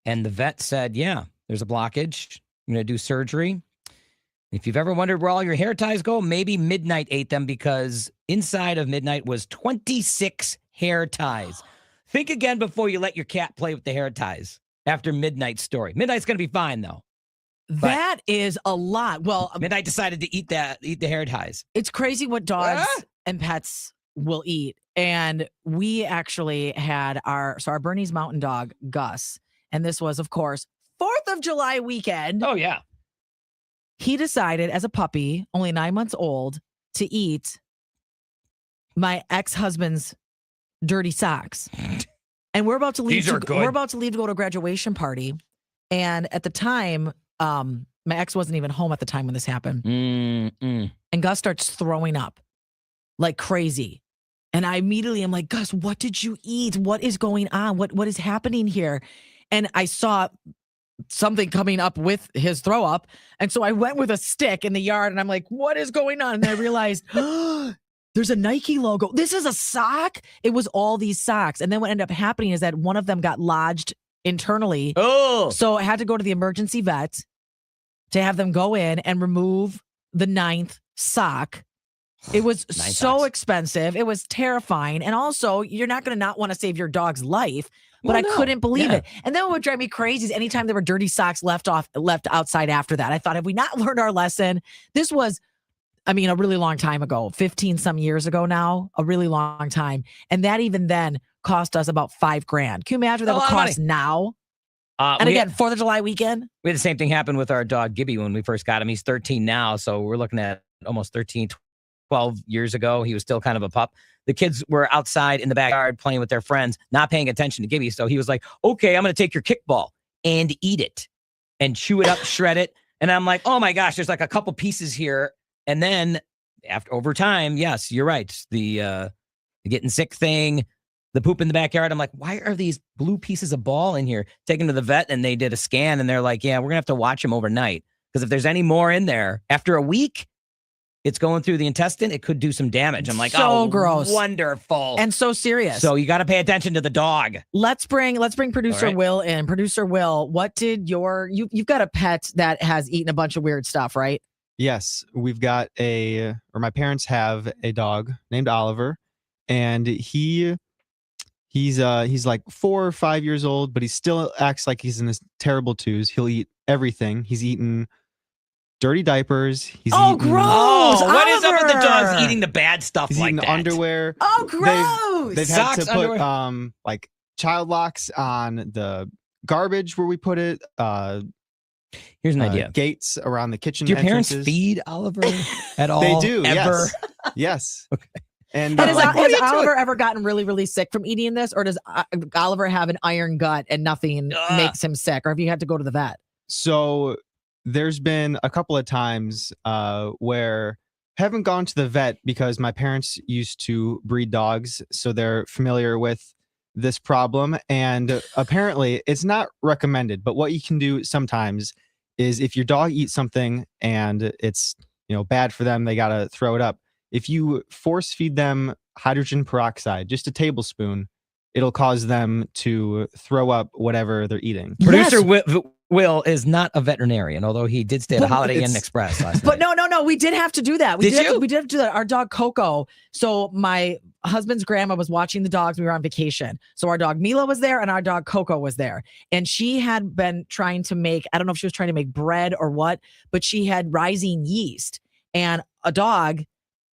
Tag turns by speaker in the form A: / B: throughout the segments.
A: And the vet said, yeah, there's a blockage. I'm going to do surgery. If you've ever wondered where all your hair ties go, maybe Midnight ate them, because inside of Midnight was 26 hair ties. Think again before you let your cat play with the hair ties after Midnight's story. Midnight's going to be fine, though.
B: That is a lot. Well,
A: Midnight decided to eat the hair ties.
B: It's crazy what dogs and pets will eat. And we actually had our Bernese Mountain Dog, Gus. And this was, of course, 4th of July weekend.
A: Oh, yeah.
B: He decided as a puppy, only 9 months old, to eat my ex-husband's dirty socks. And we're about to leave. We're about to leave to go to a graduation party. And at the time, my ex wasn't even home at the time when this happened. And Gus starts throwing up like crazy. And I immediately am like, Gus, what did you eat? What is going on? What is happening here? And I saw something coming up with his throw up. And so I went with a stick in the yard and I'm like, what is going on? And I realized, there's a Nike logo. This is a sock. It was all these socks. And then what ended up happening is that one of them got lodged internally.
A: Oh,
B: so I had to go to the emergency vet to have them go in and remove the 9th sock. It was so expensive. It was terrifying. And also, you're not going to not want to save your dog's life. But I couldn't believe it. And then what would drive me crazy is anytime there were dirty socks left outside after that. I thought, have we not learned our lesson? This was, a really long time ago, 15 some years ago now, a really long time. And that even then cost us about $5,000. Can you imagine that would cost now? And again, 4th of July weekend.
A: We had the same thing happen with our dog Gibby when we first got him. He's 13 now. So we're looking at almost 13, 12 years ago. He was still kind of a pup. The kids were outside in the backyard playing with their friends, not paying attention to Gibby. So he was like, okay, I'm going to take your kickball and eat it and chew it up, shred it. And I'm like, oh my gosh, there's like a couple pieces here. And then over time, yes, you're right. The getting sick thing, the poop in the backyard. I'm like, why are these blue pieces of ball in here? Take him to the vet and they did a scan and they're like, yeah, we're going to have to watch him overnight. Because if there's any more in there after a week, it's going through the intestine. It could do some damage. I'm like,
B: so gross.
A: Wonderful.
B: And so serious.
A: So you got to pay attention to the dog.
B: Let's bring producer Will in. Producer Will, what did you've got a pet that has eaten a bunch of weird stuff, right?
C: Yes, we've got my parents have a dog named Oliver, and he's like 4 or 5 years old, but he still acts like he's in his terrible twos. He'll eat everything. He's eaten dirty diapers. He's eaten,
B: gross!
A: What is up with the dogs eating the bad stuff
C: he's
A: like
C: eaten
A: that?
C: Underwear.
B: Oh, gross!
C: They've had to put like child locks on the garbage where we put it.
A: Here's an idea.
C: Gates around the kitchen.
A: Do your
C: entrances.
A: parents feed Oliver at all?
C: They do.
A: Ever?
C: Yes.
A: Okay.
C: And
B: has Oliver ever gotten really, really sick from eating this, or does Oliver have an iron gut and nothing makes him sick, or have you had to go to the vet?
C: So there's been a couple of times where I haven't gone to the vet because my parents used to breed dogs, so they're familiar with this problem. And apparently it's not recommended, but what you can do sometimes is if your dog eats something and it's, bad for them, they got to throw it up. If you force feed them hydrogen peroxide, just a tablespoon, it'll cause them to throw up whatever they're eating.
A: Producer Will is not a veterinarian, although he did stay at a Holiday Inn Express last night.
B: But no, we did have to do that. We did have to do that. Our dog Coco. So my husband's grandma was watching the dogs. We were on vacation. So our dog Mila was there and our dog Coco was there. And she had been trying to make, I don't know if she was trying to make bread or what, but she had rising yeast. And a dog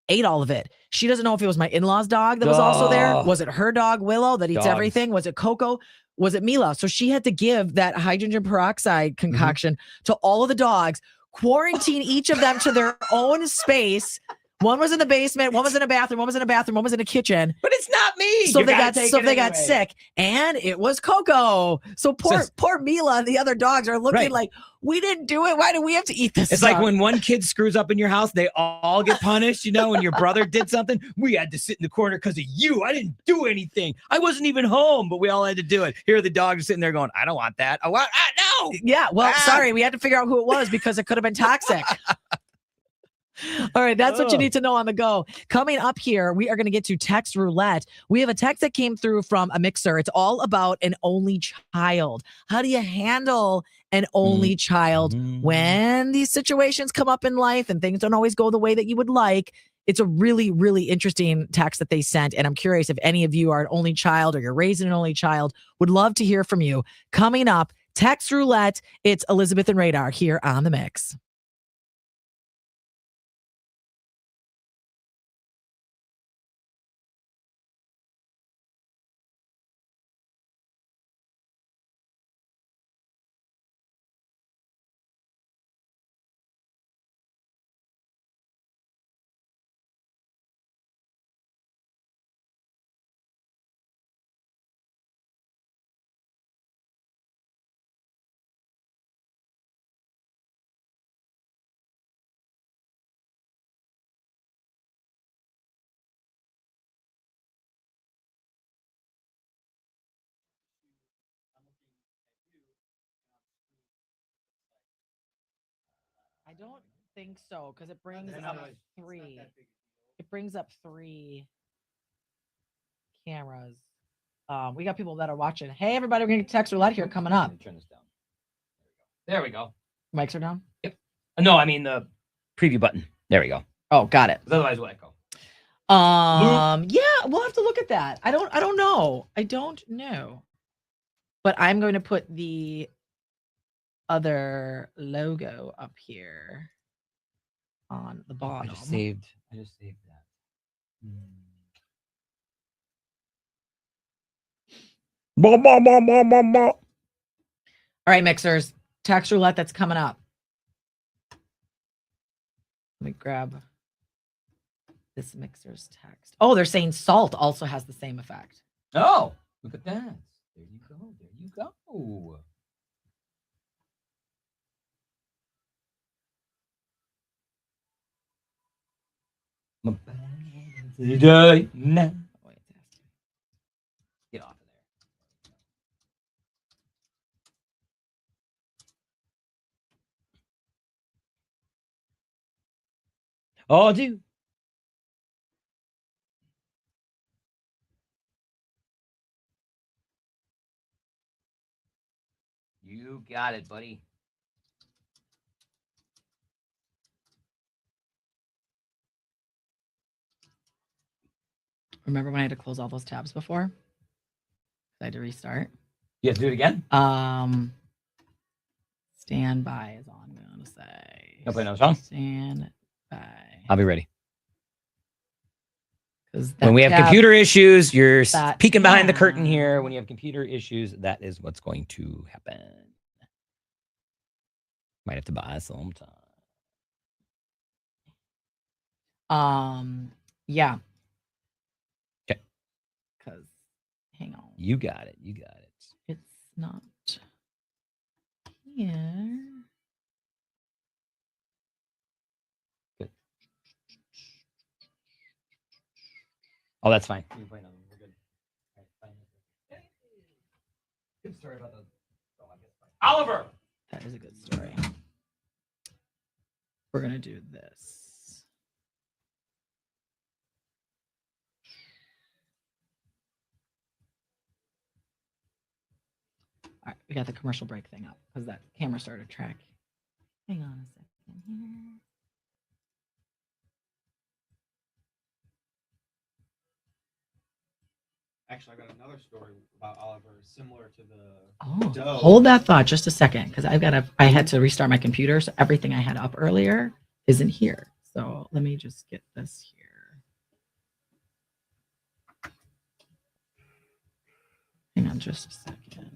B: ate all of it. She doesn't know if it was my in-laws' dog that was also there. Was it her dog, Willow, that eats everything? Was it Coco? Was it Mila? So she had to give that hydrogen peroxide concoction to all of the dogs, quarantine each of them to their own space. One was in the basement, one was in a bathroom, one was in a bathroom, one was in a kitchen.
A: But it's not me.
B: So they got sick, and it was Coco. So poor Mila and the other dogs are looking like, we didn't do it. Why do we have to eat this?
A: It's like when one kid screws up in your house, they all get punished. When your brother did something, we had to sit in the corner because of you. I didn't do anything. I wasn't even home, but we all had to do it. Here the dogs are sitting there going, I don't want that. I want no.
B: Yeah. Well, sorry, we had to figure out who it was because it could have been toxic. All right, that's what you need to know on the go. Coming up here, we are going to get to text roulette. We have a text that came through from a mixer. It's all about an only child. How do you handle an only child when these situations come up in life and things don't always go the way that you would like? It's a really, really interesting text that they sent. And I'm curious if any of you are an only child or you're raising an only child. Would love to hear from you. Coming up, text roulette. It's Elizabeth and Radar here on The Mix. I don't think so because it brings up three. It brings up three cameras. We got people that are watching. Hey, everybody, we're going to get text roulette here coming up.
A: Turn this down. There we go.
B: Mics are down?
A: Yep. No, I mean the preview button. There we go.
B: Oh, got it.
A: Otherwise, we'll echo.
B: Yeah, we'll have to look at that. I don't know. I don't know. But I'm going to put the other logo up here on the bottom.
A: I just saved that.
B: All right, mixers. Text roulette that's coming up. Let me grab this mixer's text. Oh, they're saying salt also has the same effect.
A: Oh, look at that. There you go. There you go. Now. Get off of there. Oh, dude. You got it, buddy.
B: Remember when I had to close all those tabs before? I had to restart.
A: You have to do it again?
B: Standby is on, I'm gonna say.
A: No play no song?
B: Stand by.
A: I'll be ready.
B: When
A: we have computer issues, you're peeking behind the curtain here. When you have computer issues, that is what's going to happen. Might have to buy some time.
B: Yeah.
A: Okay.
B: Because, hang on.
A: You got it. You got it.
B: It's not here.
A: Good. Oh, that's fine. You can play another one. We're good. All right, good story about the. Oh, I guess Oliver.
B: That is a good story. We're gonna do this. All right, we got the commercial break thing up because that camera started track. Hang on a second here.
C: Actually, I got another story about Oliver similar to the.
B: Oh, hold that thought just a second because I had to restart my computer, so everything I had up earlier isn't here. So let me just get this here. Hang on just a second.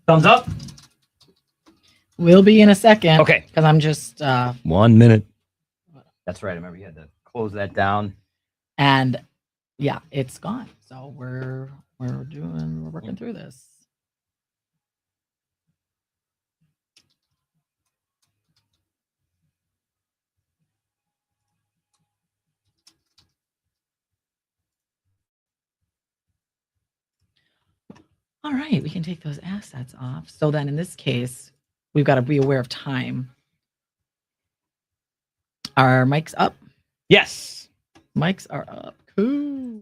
A: Thumbs up.
B: We'll be in a second.
A: Okay.
B: Because I'm just
A: 1 minute. That's right. I remember you had to close that down.
B: and yeah, it's gone. So we're working through this. All right, we can take those assets off. So then in this case, we've got to be aware of time. Are mics up?
A: Yes.
B: Mics are up. Cool.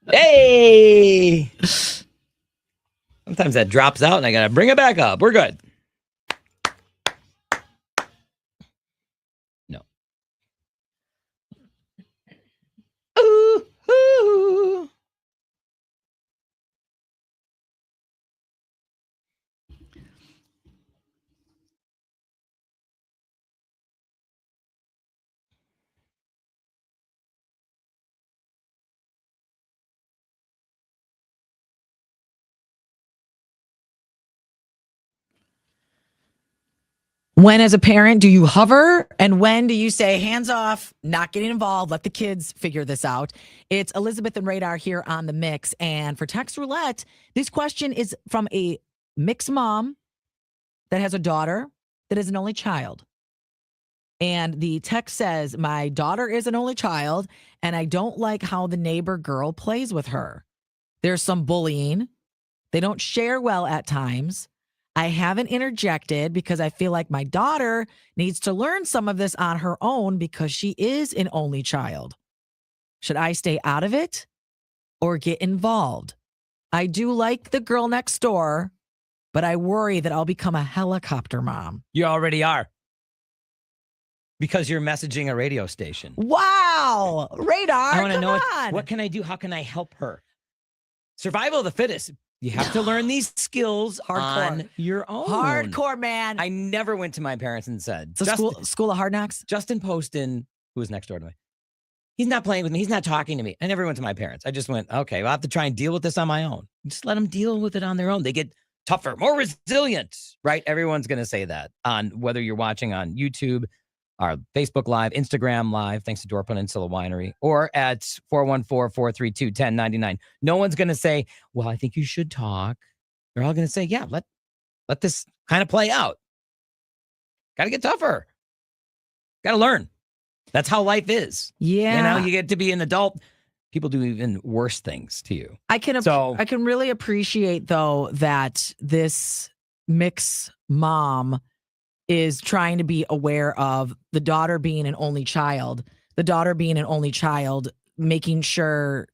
A: Hey. Sometimes that drops out and I got to bring it back up. We're good. No. Ooh, ooh.
B: When, as a parent, do you hover? And when do you say, hands off, not getting involved, let the kids figure this out? It's Elizabeth and Radar here on The Mix. And for Text Roulette, this question is from a mixed mom that has a daughter that is an only child. And the text says, my daughter is an only child, and I don't like how the neighbor girl plays with her. There's some bullying. They don't share well at times. I haven't interjected because I feel like my daughter needs to learn some of this on her own because she is an only child. Should I stay out of it or get involved? I do like the girl next door, but I worry that I'll become a helicopter mom.
A: You already are. Because you're messaging a radio station.
B: Wow. Radar.
A: I want to know
B: on.
A: what can I do? How can I help her? Survival of the fittest. You have to learn these skills on your own.
B: Hardcore, man.
A: I never went to my parents and said,
B: So school of hard knocks?
A: Justin Poston, who was next door to me, he's not playing with me. He's not talking to me. I never went to my parents. I just went, okay, well, I have to try and deal with this on my own. Just let them deal with it on their own. They get tougher, more resilient, right? Everyone's going to say that on whether you're watching on YouTube, our Facebook Live, Instagram Live, thanks to Door Peninsula Winery, or at 414-432-1099. No one's going to say, well, I think you should talk. They're all going to say, yeah, let this kind of play out. Got to get tougher. Got to learn. That's how life is.
B: Yeah.
A: You know, you get to be an adult. People do even worse things to you.
B: I can really appreciate, though, that this mix mom is trying to be aware of the daughter being an only child, making sure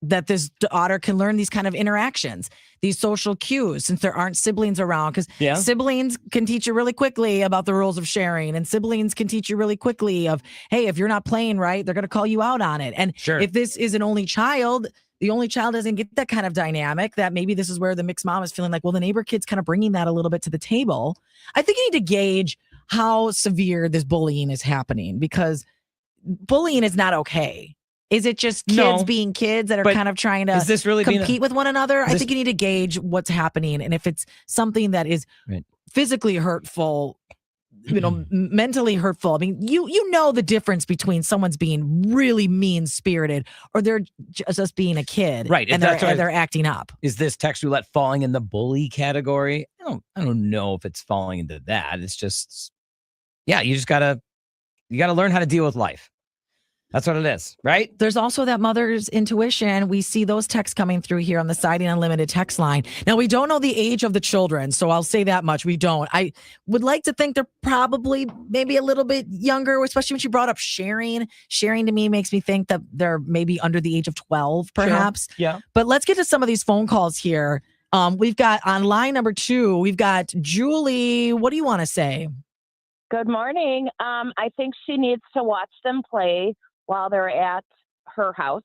B: that this daughter can learn these kind of interactions, these social cues, since there aren't siblings around. Because siblings can teach you really quickly about the rules of sharing, and siblings can teach you really quickly of, hey, if you're not playing right, they're going to call you out on it. And if this is an only child, the only child doesn't get that kind of dynamic. That maybe this is where the mixed mom is feeling like, well, the neighbor kid's kind of bringing that a little bit to the table. I think you need to gauge how severe this bullying is happening, because bullying is not okay. Is it just kids being kids that are kind of trying to compete with one another? I think you need to gauge what's happening. And if it's something that is physically hurtful, mentally hurtful. I mean, you know the difference between someone's being really mean-spirited or they're just being a kid,
A: right?
B: And they're acting up.
A: Is this text roulette falling in the bully category? I don't know if it's falling into that. It's just, you gotta learn how to deal with life. That's what it is, right?
B: There's also that mother's intuition. We see those texts coming through here on the Siding Unlimited text line. Now, we don't know the age of the children, so I'll say that much. We don't. I would like to think they're probably maybe a little bit younger, especially when she brought up sharing. Sharing to me makes me think that they're maybe under the age of 12, perhaps.
A: Sure. Yeah.
B: But let's get to some of these phone calls here. We've got on line number 2, we've got Julie. What do you want to say?
D: Good morning. I think she needs to watch them play while they're at her house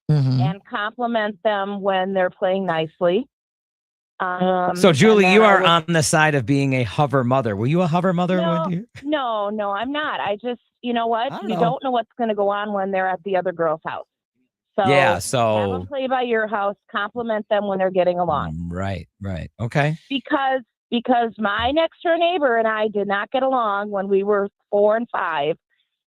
D: and compliment them when they're playing nicely.
A: So, Julie,
D: and
A: you
D: then I
A: are
D: was-
A: on the side of being a hover mother. Were you a hover mother?
D: No, I'm not. I just, you know what?
A: I don't
D: You
A: know.
D: don't know what's going to go on when they're at the other girl's house. So
A: Yeah,
D: have
A: so
D: them play by your house. Compliment them when they're getting along.
A: right. Okay.
D: Because my next door neighbor and I did not get along when we were 4 and 5,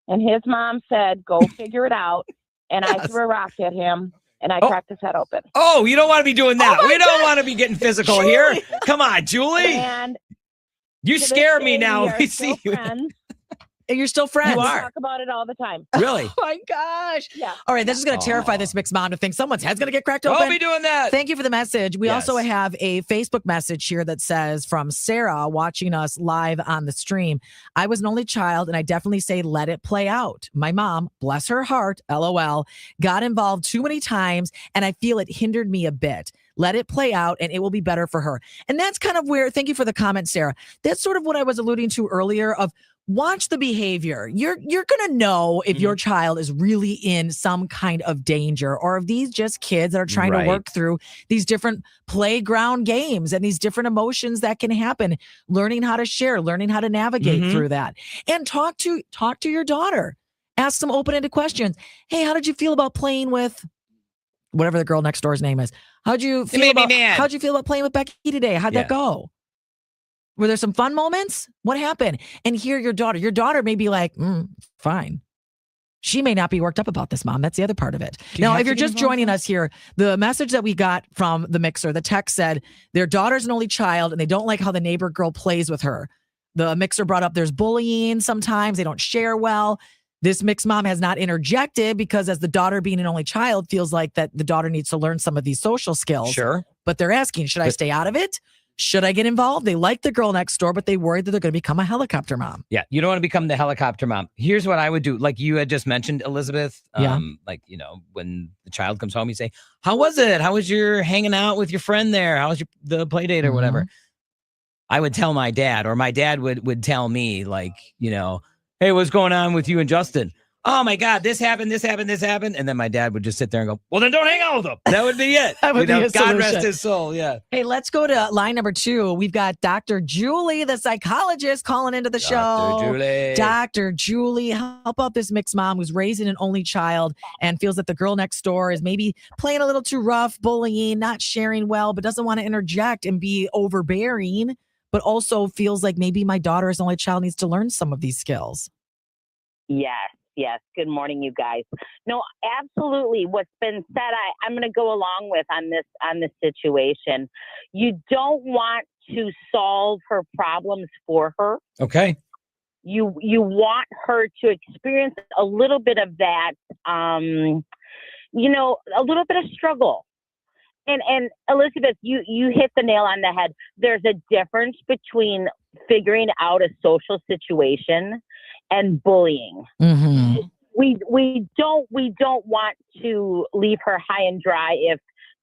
D: and his mom said, "Go figure it out." And I
A: Yes.
D: threw a rock at him, and I
A: Oh.
D: cracked his head open.
A: Oh, you don't want to be doing that.
B: Oh my
A: We don't
B: God.
A: want to be getting physical
B: Julie.
A: here. Come on, Julie.
D: And
A: You
D: to this
A: scare me
D: day,
A: now.
D: we are
A: We
D: still
A: see you.
D: friends.
B: And you're still friends.
A: You
D: We
A: are.
D: talk about it all the time.
A: Really?
B: Oh my gosh.
D: Yeah.
B: All right, this is going to terrify
A: Oh.
B: this mixed mom to think someone's head's going to get cracked open.
A: Don't be doing that.
B: Thank you for the message. We also
A: Yes.
B: have a Facebook message here that says from Sarah watching us live on the stream. I was an only child and I definitely say let it play out. My mom, bless her heart, LOL, got involved too many times and I feel it hindered me a bit. Let it play out and it will be better for her. And that's kind of where, thank you for the comment, Sarah. That's sort of what I was alluding to earlier of watch the behavior. You're going to know if your child is really in some kind of danger or if these just kids that are trying
A: Right.
B: to work through these different playground games and these different emotions that can happen, learning how to share, learning how to navigate
A: Mhm.
B: through that. And talk to your daughter. Ask some open-ended questions. Hey, how did you feel about playing with whatever the girl next door's name is? How'd you feel
A: made me
B: about
A: mad.
B: how'd you feel about playing with Becky today? How'd
A: Yeah.
B: that go? Were there some fun moments? What happened? And hear your daughter. Your daughter may be like, fine. She may not be worked up about this, Mom. That's the other part of it.
A: Do you
B: Now,
A: have
B: if
A: to
B: you're
A: get
B: just
A: involved,
B: joining
A: though?
B: us here, the message that we got from the mixer, the text said their daughter's an only child and they don't like how the neighbor girl plays with her. The mixer brought up there's bullying sometimes. They don't share well. This mixed mom has not interjected because as the daughter being an only child feels like that the daughter needs to learn some of these social skills.
A: Sure.
B: But they're asking, should I stay out of it? Should I get involved? They like the girl next door, but they worried that they're going to become a helicopter mom.
A: Yeah, you don't want to become the helicopter mom. Here's what I would do. Like you had just mentioned, Elizabeth.
B: Yeah.
A: Like, when the child comes home, you say, how was it? How was your hanging out with your friend there? How was the play date or whatever? I would tell my dad, or my dad would tell me, like, hey, what's going on with you and Justin? Oh my God, this happened. And then my dad would just sit there and go, well, then don't hang out with them. That would be it.
B: That would be his
A: God
B: solution.
A: rest his soul. Yeah.
B: Hey, let's go to line number 2. We've got Dr. Julie, the psychologist, calling into the show.
A: Dr. Julie.
B: Dr. Julie, help out this mixed mom who's raising an only child and feels that the girl next door is maybe playing a little too rough, bullying, not sharing well, but doesn't want to interject and be overbearing, but also feels like maybe my daughter as an only child needs to learn some of these skills.
E: Yes. Good morning, you guys. No, absolutely. What's been said, I'm going to go along with on this situation. You don't want to solve her problems for her.
A: Okay.
E: You want her to experience a little bit of that, a little bit of struggle. And Elizabeth, you hit the nail on the head. There's a difference between figuring out a social situation and bullying.
B: Mm-hmm.
E: We don't want to leave her high and dry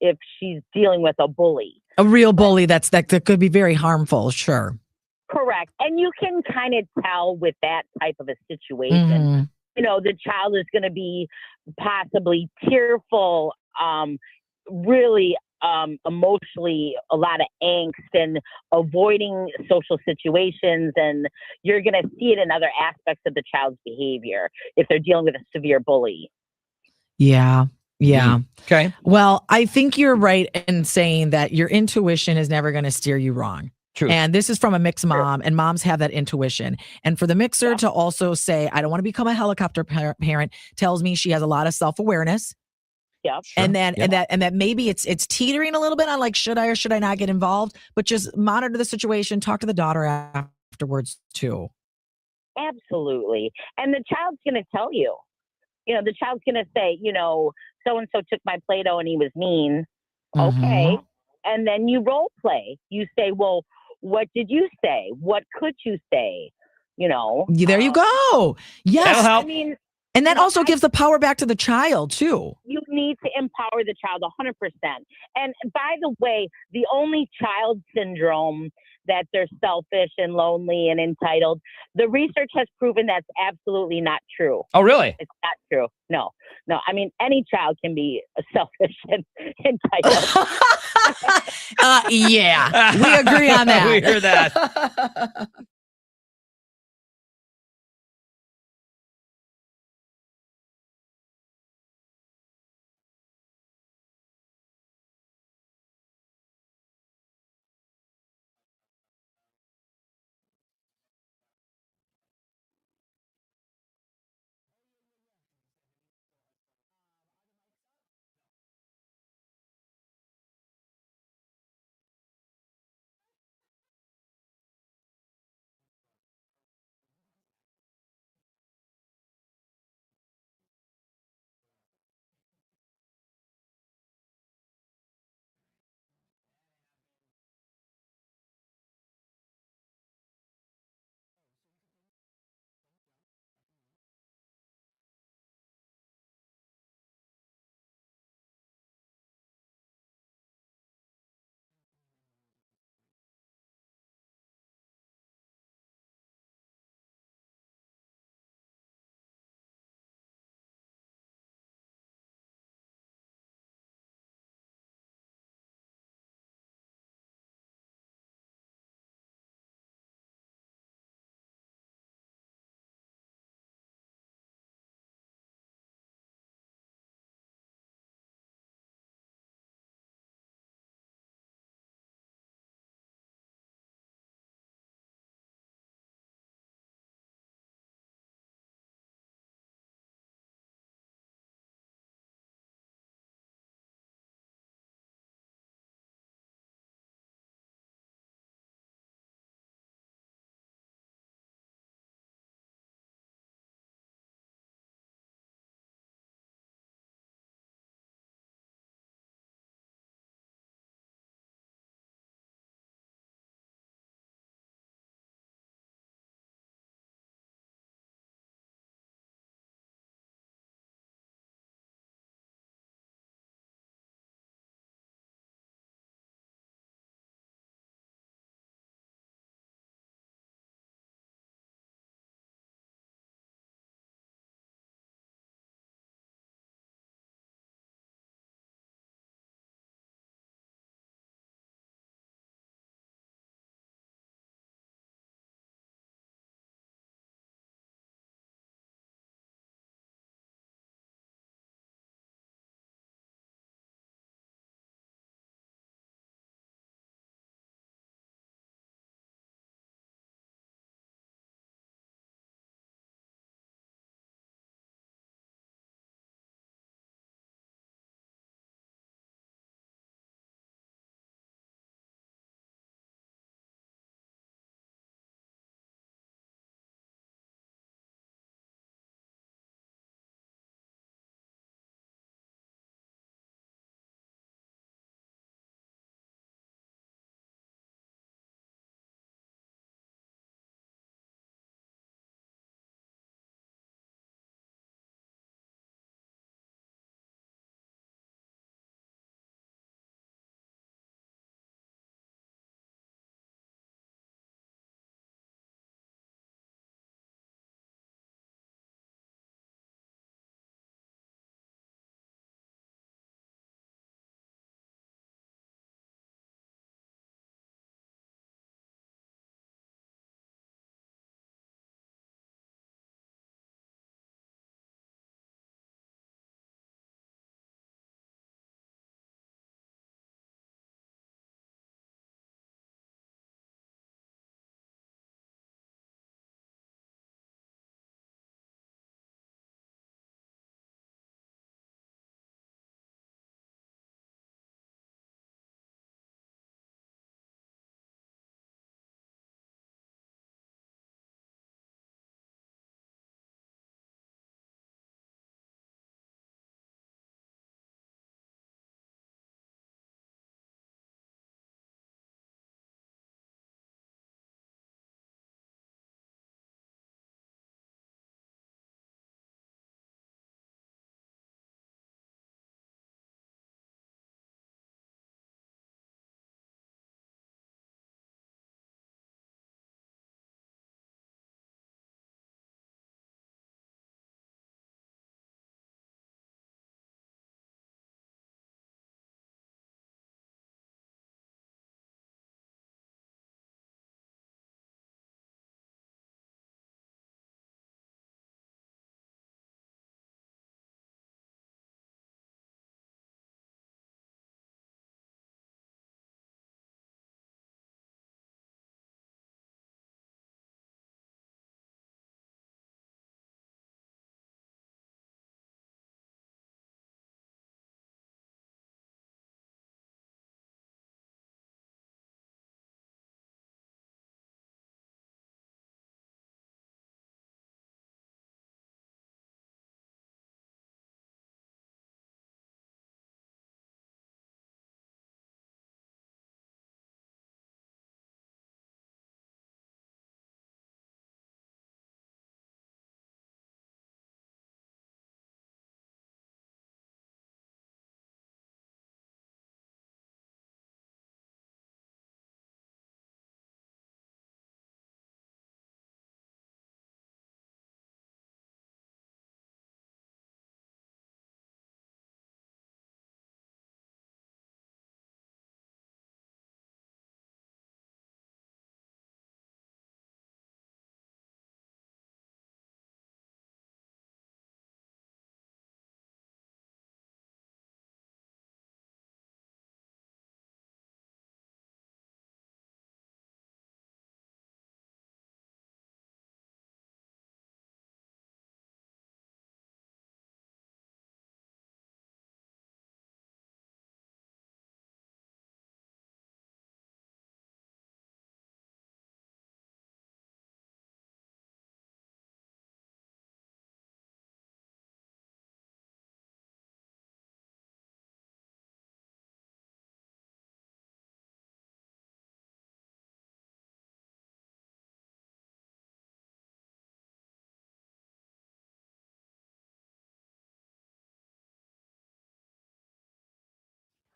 E: if she's dealing with a bully.
B: A real bully that could be very harmful, sure.
E: Correct. And you can kind of tell with that type of a situation.
B: Mhm.
E: The child is going to be possibly tearful, really emotionally a lot of angst and avoiding social situations, and you're going to see it in other aspects of the child's behavior if they're dealing with a severe bully.
B: Yeah.
A: Okay.
B: Well, I think you're right in saying that your intuition is never going to steer you wrong.
A: True.
B: And this is from a mixed mom, and moms have that intuition. And for the mixer to also say, I don't want to become a helicopter parent, tells me she has a lot of self-awareness.
E: Yeah.
A: Sure.
B: And that maybe it's teetering a little bit on like, should I or should I not get involved? But just monitor the situation, talk to the daughter afterwards too.
E: Absolutely. And the child's going to tell you. The child's going to say, so-and-so took my Play-Doh and he was mean. Okay. And then you role play. You say, well, what did you say? What could you say?
B: There you go. Yes.
A: That'll help.
E: I mean,
B: And that also gives the power back to the child too.
E: you need to empower the child 100%. And by the way, the only child syndrome, that they're selfish and lonely and entitled. The research has proven that's absolutely not true.
A: Oh, really?
E: It's not true. No. I mean, any child can be selfish and entitled.
B: Yeah, we agree on that.
A: We hear that.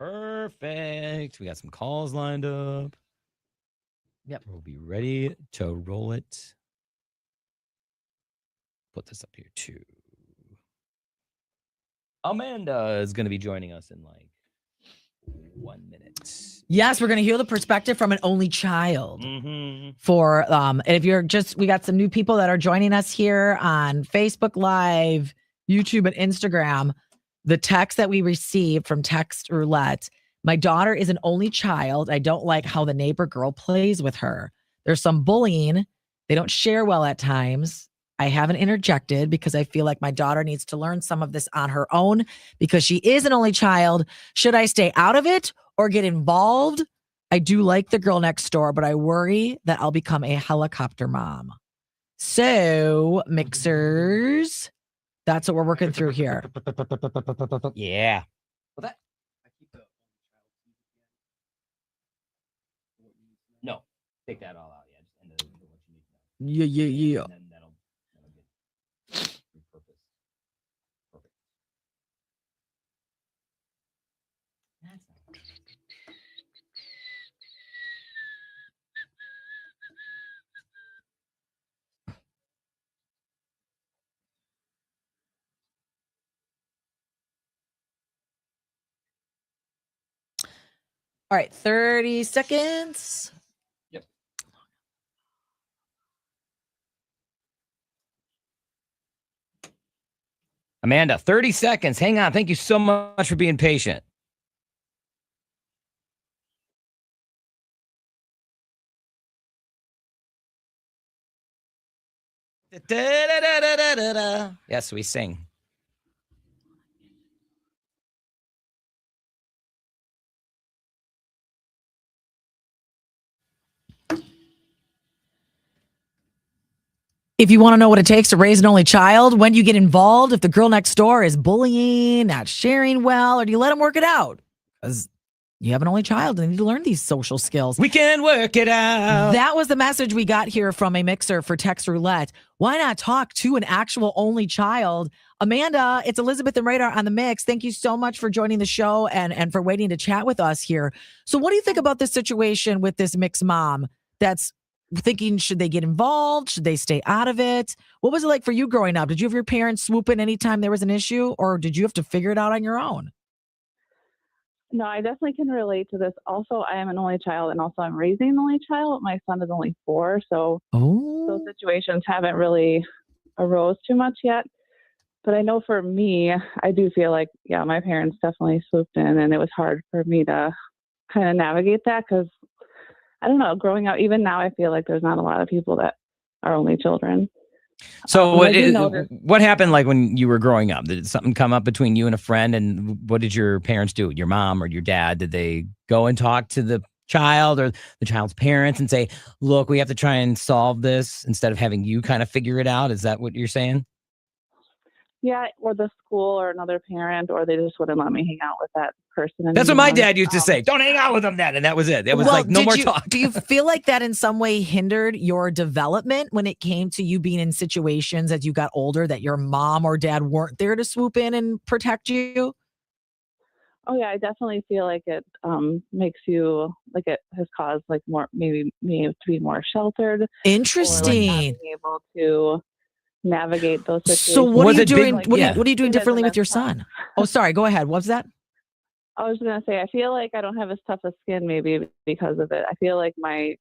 A: Perfect. We got some calls lined up.
B: Yep.
A: We'll be ready to roll it. Put this up here too. Amanda is going to be joining us in like 1 minute.
B: Yes, we're going to hear the perspective from an only child.
A: Mm-hmm.
B: For if you're we got some new people that are joining us here on Facebook Live, YouTube, and Instagram. The text that we received from Text Roulette. My daughter is an only child. I don't like how the neighbor girl plays with her. There's some bullying. They don't share well at times. I haven't interjected because I feel like my daughter needs to learn some of this on her own because she is an only child. Should I stay out of it or get involved? I do like the girl next door, but I worry that I'll become a helicopter mom. So, mixers, that's what we're working through here.
A: Yeah. Well, that. No, take that all out. Yeah, just end it with what you need to know.
B: Yeah.
A: And then that'll get repurposed. Perfect.
B: All right, 30 seconds.
A: Yep. Amanda, 30 seconds. Hang on. Thank you so much for being patient. Yes, we sing.
B: If you want to know what it takes to raise an only child, when do you get involved? If the girl next door is bullying, not sharing well, or do you let them work it out? Because you have an only child and you need to learn these social skills.
A: We can work it out.
B: That was the message we got here from a mixer for Text Roulette. Why not talk to an actual only child? Amanda, it's Elizabeth and Radar on the mix. Thank you so much for joining the show and for waiting to chat with us here. So what do you think about this situation with this mixed mom that's thinking, should they get involved? Should they stay out of it? What was it like for you growing up? Did you have your parents swoop in anytime there was an issue, or did you have to figure it out on your own?
F: No, I definitely can relate to this. Also, I am an only child, and also I'm raising an only child. My son is only 4, so those situations haven't really arose too much yet. But I know for me, I do feel like, yeah, my parents definitely swooped in, and it was hard for me to kind of navigate that because, I don't know, growing up, even now, I feel like there's not a lot of people that are only children.
A: So what happened like when you were growing up? Did something come up between you and a friend, and what did your parents do? Your mom or your dad? Did they go and talk to the child or the child's parents and say, look, we have to try and solve this instead of having you kind of figure it out? Is that what you're saying?
F: Yeah, or the school or another parent, or they just wouldn't let me hang out with that person.
A: That's what my dad used to say. Don't hang out with them then. And that was it. It was like, no more talk.
B: Do you feel like that in some way hindered your development when it came to you being in situations as you got older that your mom or dad weren't there to swoop in and protect you?
F: Oh yeah, I definitely feel like it makes you, like, it has caused like more, maybe me to be more sheltered.
B: Interesting.
F: Or like not being able to navigate those situations.
B: So what are you doing?
F: Like,
B: what are you doing differently with your son? Oh, sorry. Go ahead. What's that?
F: I was going to say, I feel like I don't have as tough a skin maybe because of it. I feel like my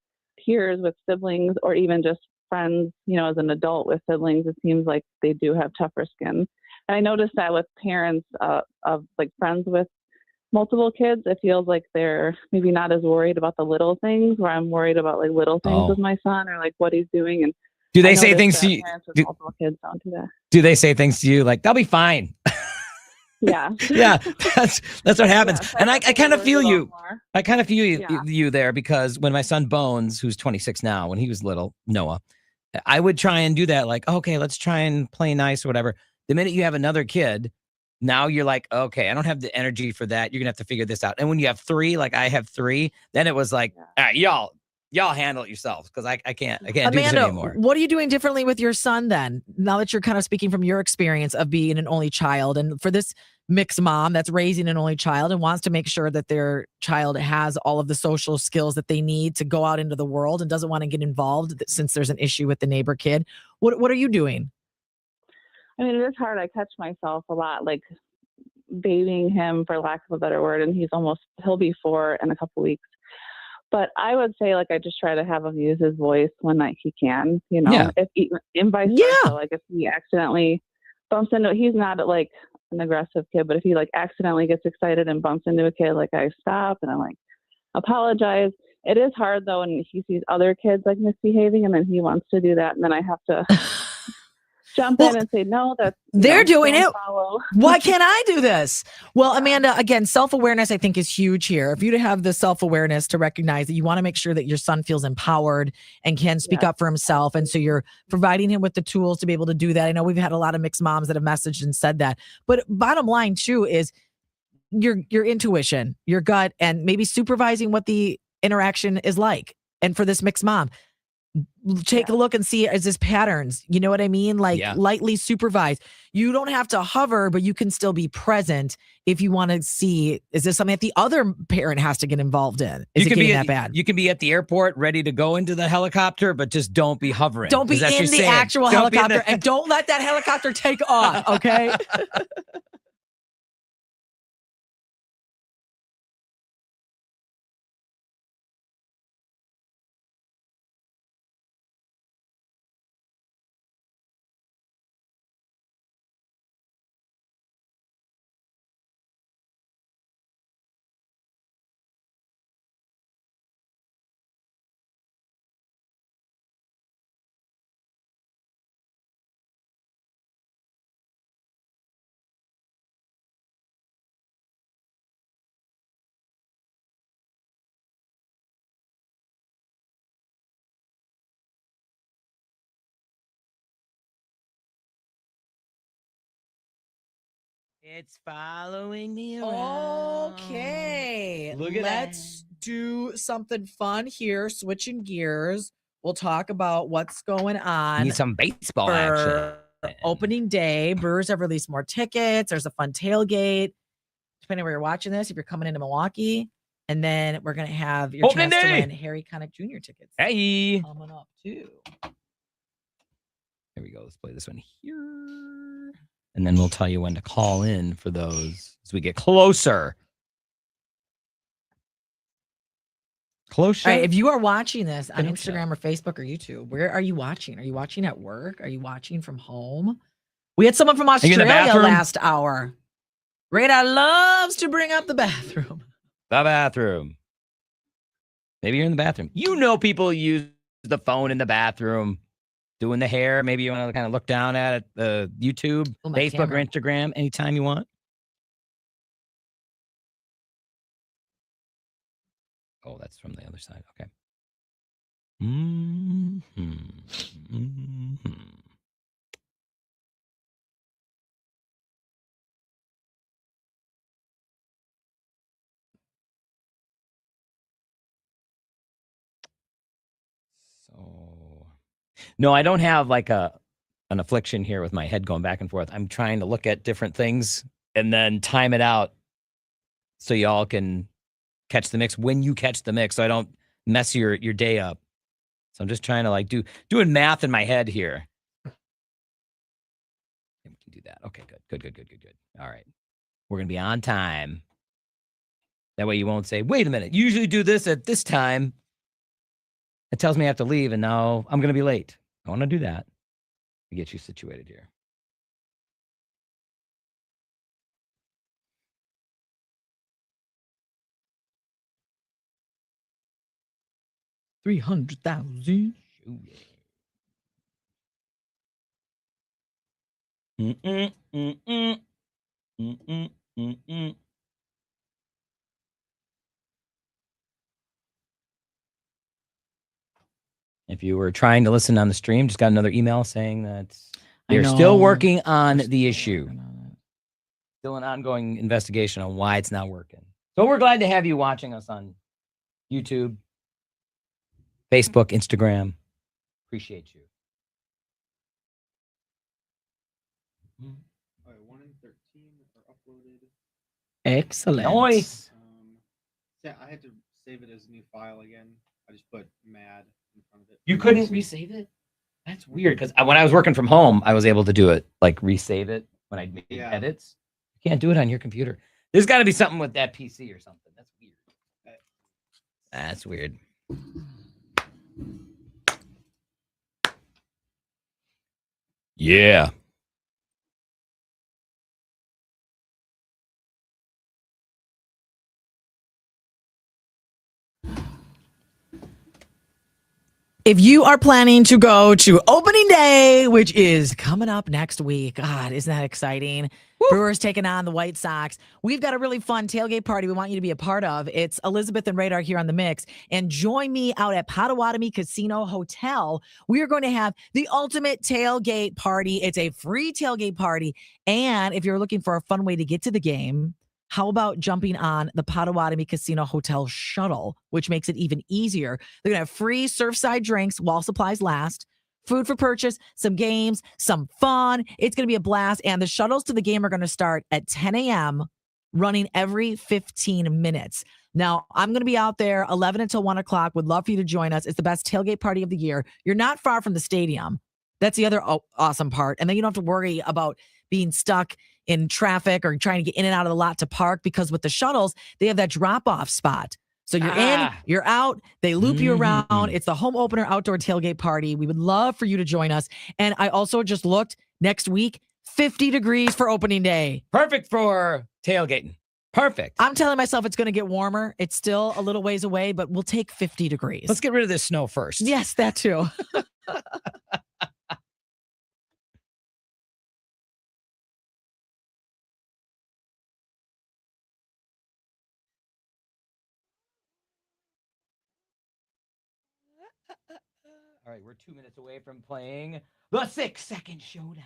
F: peers with siblings, or even just friends, you know, as an adult with siblings, it seems like they do have tougher skin. And I noticed that with parents of like friends with multiple kids, it feels like they're maybe not as worried about the little things, where I'm worried about like little things with my son, or like what he's doing. And
A: do they say things to you?
F: Multiple kids don't do that.
A: Do they say things to you like, they'll be fine?
F: Yeah.
A: Yeah, that's what happens.
F: Yeah,
A: and I kind of feel you.
F: More.
A: I kind of feel you there, because when my son Bones, who's 26 now, when he was little, Noah, I would try and do that. Like, okay, let's try and play nice or whatever. The minute you have another kid, now you're like, okay, I don't have the energy for that. You're going to have to figure this out. And when you have 3, like I have 3, then it was like, all right, y'all handle it yourselves, because I can't
B: Amanda,
A: do this anymore.
B: What are you doing differently with your son then? Now that you're kind of speaking from your experience of being an only child, and for this mixed mom that's raising an only child and wants to make sure that their child has all of the social skills that they need to go out into the world and doesn't want to get involved since there's an issue with the neighbor kid. What are you doing?
F: I mean, it is hard. I catch myself a lot, like babying him, for lack of a better word, and he'll be 4 in a couple weeks. But I would say, like, I just try to have him use his voice when he can, and vice versa. Like, if he accidentally bumps into, he's not like an aggressive kid, but if he like accidentally gets excited and bumps into a kid, like, I stop and I'm like, apologize. It is hard though, and he sees other kids like misbehaving, and then he wants to do that, and then I have to jump in and say, no,
B: they're doing it.
F: Follow.
B: Why can't I do this? Well, Amanda, again, self-awareness, I think, is huge here. If you to have the self-awareness to recognize that you want to make sure that your son feels empowered and can speak up for himself. And so you're providing him with the tools to be able to do that. I know we've had a lot of mixed moms that have messaged and said that. But bottom line, too, is your intuition, your gut, and maybe supervising what the interaction is like. And for this mixed mom, take a look and see, is this patterns? You know what I mean? Like lightly supervise. You don't have to hover, but you can still be present if you want to see, is this something that the other parent has to get involved in? Is it getting that bad?
A: You can be at the airport ready to go into the helicopter, but just don't be hovering.
B: Don't be in the actual helicopter and don't let that helicopter take off, okay?
A: It's following me around.
B: Okay.
A: Look at
B: Let's do something fun here. Switching gears. We'll talk about what's going on.
A: Need some baseball action.
B: Opening day. Brewers have released more tickets. There's a fun tailgate. Depending on where you're watching this, if you're coming into Milwaukee. And then we're going to have your chance to win Harry Connick Jr. tickets.
A: Hey.
B: Coming up, too.
A: Here we go. Let's play this one here. And then we'll tell you when to call in for those as we get closer. Closer.
B: All right, if you are watching this on Instagram or Facebook or YouTube, where are you watching? Are you watching at work? Are you watching from home? We had someone from Australia last hour. Radar loves to bring up the bathroom.
A: The bathroom. Maybe you're in the bathroom. You know people use the phone in the bathroom. Doing the hair, maybe you want to kind of look down at it, YouTube, Facebook, or Instagram anytime you want. Oh, that's from the other side. Okay. So, no, I don't have like an affliction here with my head going back and forth. I'm trying to look at different things and then time it out so y'all can catch the mix when you catch the mix, so I don't mess your day up. So I'm just trying to like doing math in my head here. We can do that. Okay, good. All right. We're going to be on time. That way you won't say, wait a minute, you usually do this at this time. It tells me I have to leave, and now I'm going to be late. I want to do that to get you situated here.
B: $300,000.
A: If you were trying to listen on the stream, just got another email saying that they're still working on the issue. Still an ongoing investigation on why it's not working. So we're glad to have you watching us on YouTube, Facebook, Instagram. Appreciate you.
C: All right, 1 in 13 are uploaded.
B: Excellent.
A: Nice.
C: Yeah, I had to save it as a new file again. I just put mad in front of it.
A: You couldn't resave it? That's weird because when I was working from home, I was able to do it, like resave it when I made edits. You can't do it on your computer. There's got to be something with that PC or something. That's weird. That's weird. Yeah.
B: If you are planning to go to opening day, which is coming up next week, God, isn't that exciting? Woo. Brewers taking on the White Sox. We've got a really fun tailgate party we want you to be a part of. It's Elizabeth and Radar here on The Mix. And join me out at Potawatomi Casino Hotel. We are going to have the ultimate tailgate party. It's a free tailgate party. And if you're looking for a fun way to get to the game, how about jumping on the Potawatomi Casino Hotel shuttle, which makes it even easier? They're going to have free Surfside drinks while supplies last, food for purchase, some games, some fun. It's going to be a blast. And the shuttles to the game are going to start at 10 a.m., running every 15 minutes. Now, I'm going to be out there 11 until 1 o'clock. Would love for you to join us. It's the best tailgate party of the year. You're not far from the stadium. That's the other awesome part. And then you don't have to worry about being stuck in traffic or trying to get in and out of the lot to park, because with the shuttles, they have that drop-off spot. So you're in, you're out, they loop you around. It's the home opener outdoor tailgate party. We would love for you to join us. And I also just looked next week, 50 degrees for opening day.
A: Perfect for tailgating. Perfect.
B: I'm telling myself it's going to get warmer. It's still a little ways away, but we'll take 50 degrees.
A: Let's get rid of this snow first.
B: Yes, that too.
A: All right, we're 2 minutes away from playing the 6-second showdown.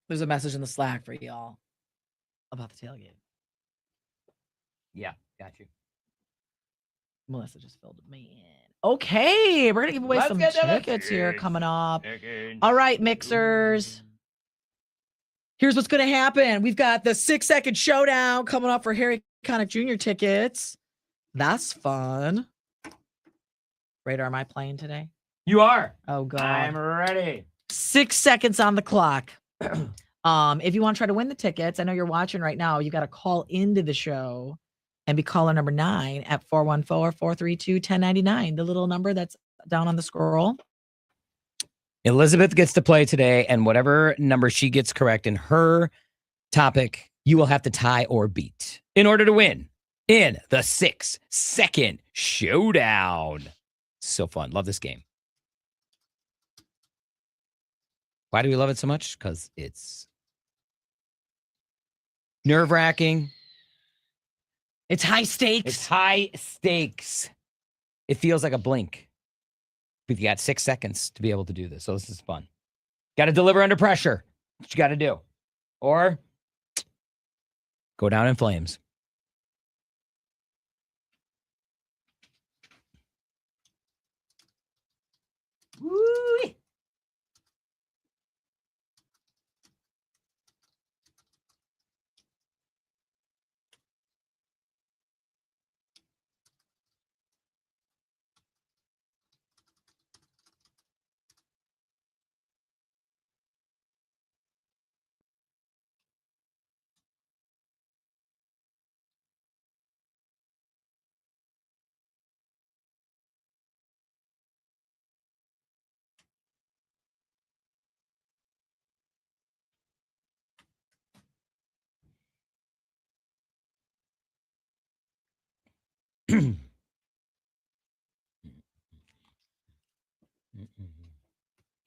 B: There's a message in the Slack for y'all about the tailgate.
A: Yeah, got you.
B: Melissa just filled me in. Okay, we're going to give away some tickets here coming up. All right, mixers. Here's what's going to happen. We've got the 6-second showdown coming up for Harry Connick Jr. tickets. That's fun. Radar, am I playing today?
A: You are.
B: Oh, God.
A: I'm ready.
B: 6 seconds on the clock. If you want to try to win the tickets, I know you're watching right now. You got to call into the show and be caller number 9 at 414-432-1099. The little number that's down on the scroll.
A: Elizabeth gets to play today, and whatever number she gets correct in her topic, you will have to tie or beat in order to win in the 6-second showdown. So fun. Love this game. Why do we love it so much? Because it's nerve-wracking.
B: It's high stakes.
A: It's high stakes. It feels like a blink. But you got 6 seconds to be able to do this. So this is fun. Got to deliver under pressure. What you got to do. Or go down in flames. Woo!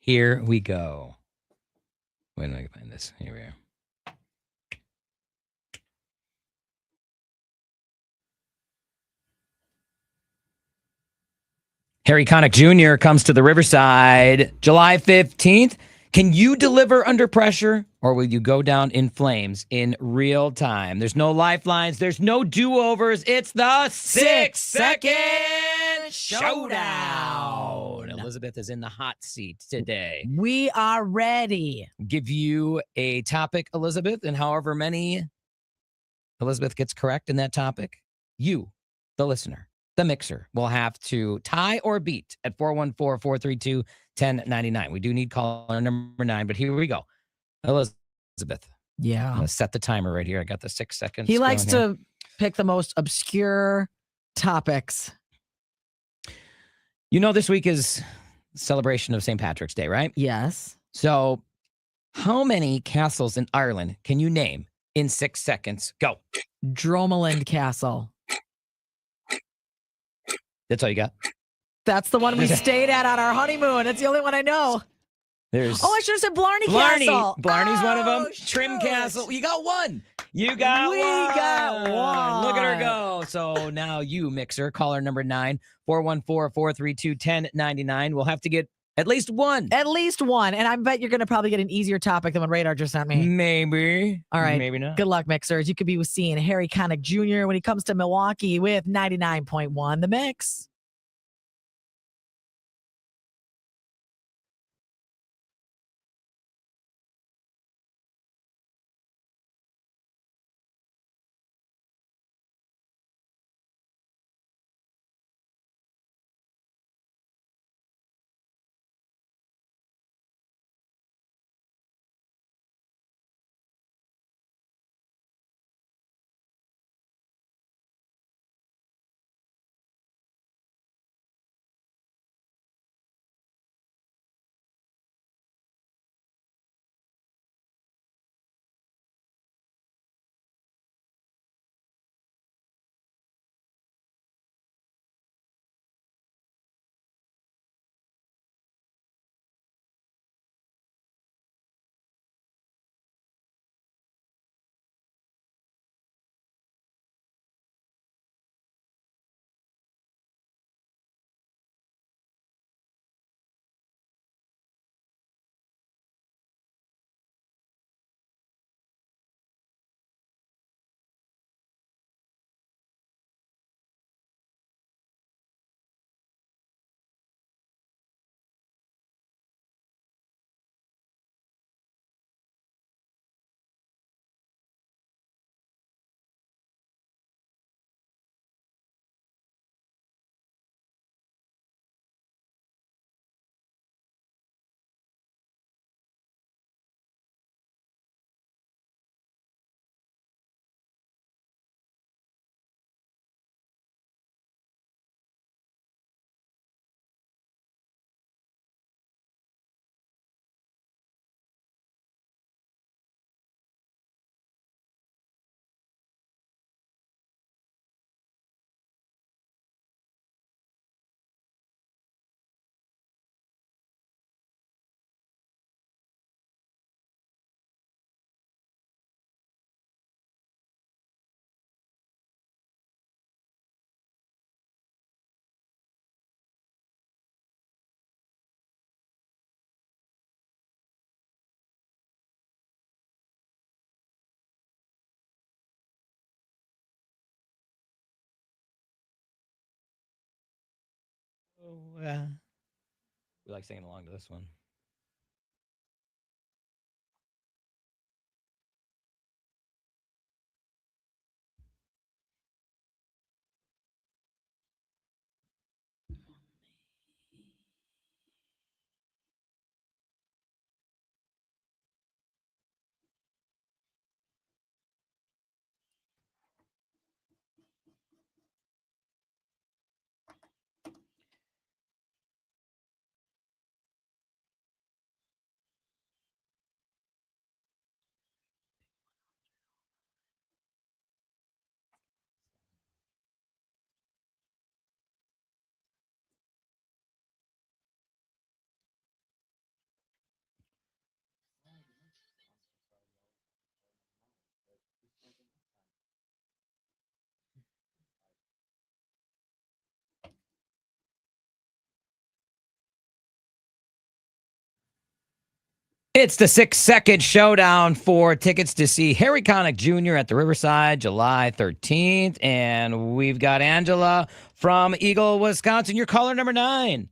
A: Here we go. Wait, I can find this. Here we are. Harry Connick Jr. comes to the Riverside July 15th. Can you deliver under pressure, or will you go down in flames in real time? There's no lifelines. There's no do-overs. It's the 6-second showdown. Elizabeth is in the hot seat today.
B: We are ready.
A: Give you a topic, Elizabeth, and however many Elizabeth gets correct in that topic, you, the listener, the mixer, will have to tie or beat at 414-432-1099. We do need caller number 9, but here we go. Elizabeth.
B: Yeah.
A: I'm going to set the timer right here. I got the 6 seconds.
B: He likes
A: going
B: to pick the most obscure topics.
A: You know, this week is celebration of St. Patrick's Day, right?
B: Yes.
A: So how many castles in Ireland can you name in 6 seconds? Go.
B: Dromoland Castle.
A: That's all you got?
B: That's the one we stayed at on our honeymoon. It's the only one I know.
A: There's
B: I should have said Blarney Castle.
A: Blarney's one of them.
B: Shoot.
A: Trim Castle. You got one.
B: We got one.
A: Look at her go. So now you, mixer, caller number 9, 414-432-1099. We'll have to get at least one.
B: At least one. And I bet you're going to probably get an easier topic than what Radar just sent me.
A: Maybe.
B: All right.
A: Maybe not.
B: Good luck, mixers. You could be seeing Harry Connick Jr. when he comes to Milwaukee with 99.1 The Mix.
A: We like singing along to this one. It's the 6-second showdown for tickets to see Harry Connick Jr. at the Riverside, July 13th. And we've got Angela from Eagle, Wisconsin. You're caller number 9.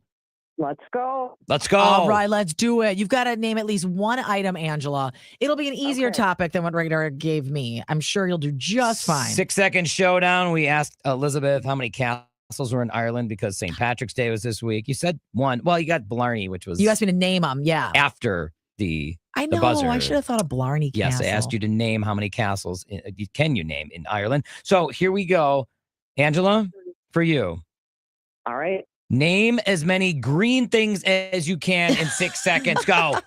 G: Let's go.
A: Let's go.
B: All right, let's do it. You've got to name at least one item, Angela. It'll be an easier topic than what Radar gave me. I'm sure you'll do just fine.
A: 6-second showdown. We asked Elizabeth how many castles were in Ireland because St. Patrick's Day was this week. You said 1. Well, you got Blarney, which was
B: You asked me to name them. Yeah.
A: after
B: I
A: the
B: know.
A: buzzer.
B: I should have thought of Blarney
A: Yes,
B: Castle.
A: I asked you to name how many castles can you name in Ireland. So here we go. Angela, for you.
G: All right.
A: Name as many green things as you can in 6 seconds. Go.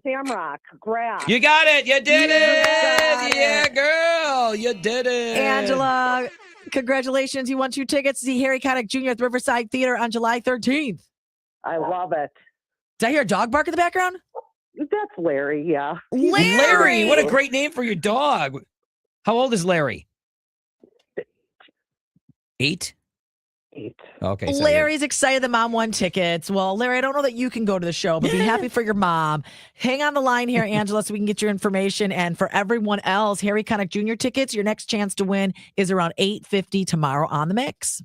G: Shamrock, grass.
A: You got it. You did
B: got
A: it. Yeah, girl. You did it.
B: Angela, congratulations. You won 2 tickets to see Harry Connick Jr. at the Riverside Theater on July 13th.
G: I love it.
B: Did I hear a dog bark in the background?
G: That's Larry, yeah.
A: Larry, what a great name for your dog. How old is Larry? 8?
G: 8.
A: Okay. So
B: Larry's excited the mom won tickets. Well, Larry, I don't know that you can go to the show, but be happy for your mom. Hang on the line here, Angela, so we can get your information. And for everyone else, Harry Connick Jr. tickets, your next chance to win is around 8:50 tomorrow on The Mix.